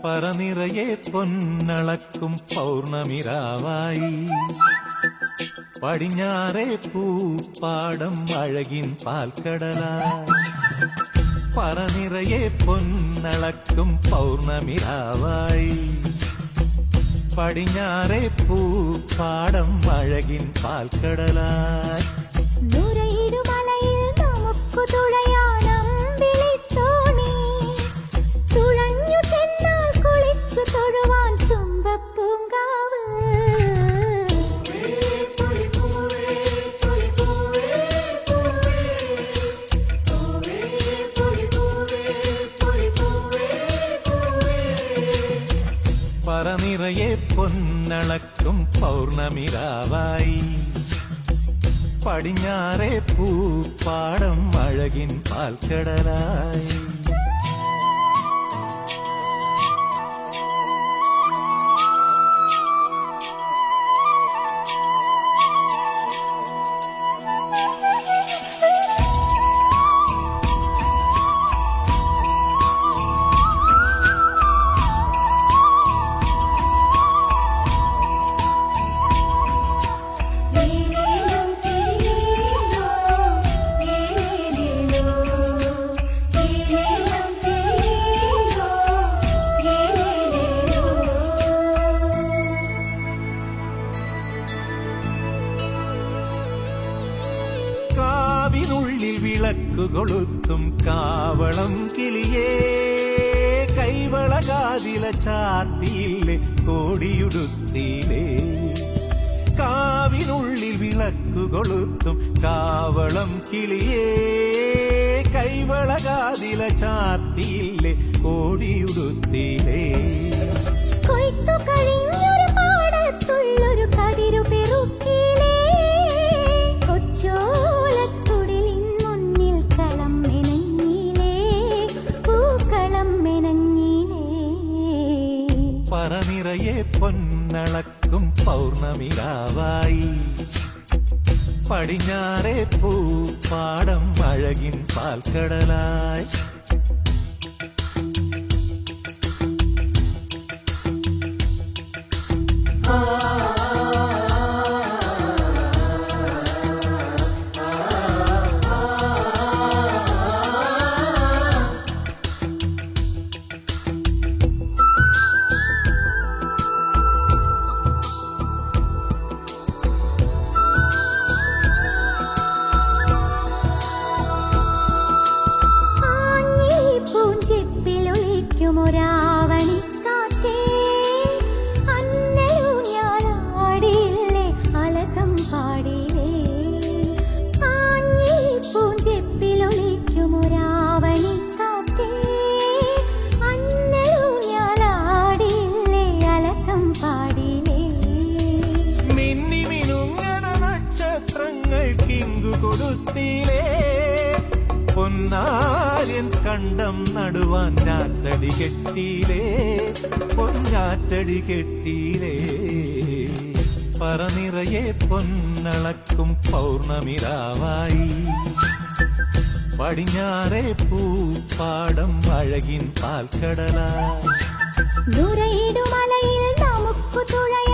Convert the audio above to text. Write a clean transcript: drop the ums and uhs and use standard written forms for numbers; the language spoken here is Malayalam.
പറനിറയെ പൊന്നളക്കും പൗർണമിരാവായി പടിഞ്ഞാറേ പൂപ്പാടം അഴകിൻ പാൽക്കടലായി. പറനിറയെ പൊന്നളക്കും പൗർണമിരാവായി പടിഞ്ഞാറേ പൂപ്പാടം അഴകിൻ പാൽക്കടലായി. പറനിറയെ പൊന്നളക്കും പൗർണമിരാവായി പടിഞ്ഞാറേ പൂപ്പാടം അഴകിൻ പാൽക്കടലായി. കാവിനുള്ളിൽ വിളക്കു കൊളുത്തും കാവളം കിളിയേ കൈവളകാതില ചാർത്തിയില്ലേ കോടിയുടുത്തിയിലേ. കാവിനുള്ളിൽ വിളക്കു കൊളുത്തും കാവളം കിളിയേ കൈവളകാതില ചാർത്തിയില്ലേ കോടിയുടുത്തിയിലേ. കൊയ്ത്തു കഴിഞ്ഞൊരു പാടത്തുള്ളൊരു കതിരു പെറുക്കിയിലേ കൊച്ചോലത്തുടിലിൻ മുന്നിൽ കളം മെനഞ്ഞിലേ പൂക്കളം മെനഞ്ഞിലേ. പറനിറയെ പൊന്നളക്കും പൗർണമിരാവായി പടിഞ്ഞാറേ പൂപ്പാടം അഴകിൻ പാൽക്കടലായി. ഒരാവണിക്കാറ്റേ അന്നലു ഞാനാടിയില്ലേ അലസം പാടിയില്ലേ. ആഞ്ഞി പൂഞ്ചെപ്പിലൊളിക്കുമൊരാവണിക്കാറ്റേ അന്നലു ഞാനാടിയില്ലേ അലസം പാടിയില്ലേ. മിന്നി മിനുങ്ങണ നക്ഷത്രങ്ങൾ കിങ്കു കൊടുത്തിലേ പൊന്നാര്യൻ കണ്ടം നടുവാൻ ഞാറ്റടി കെട്ടിയിലേ പൊന്നാറ്റടി കെട്ടിയിലേ. പറനിറയെ പൊന്നളക്കും പൗർണമിരാവായി പടിഞ്ഞാറേ പൂപ്പാടം അഴകിൻ പാൽക്കടലായി. ദൂരയിടുമലയിൽ നമുക്ക് തുഴയാം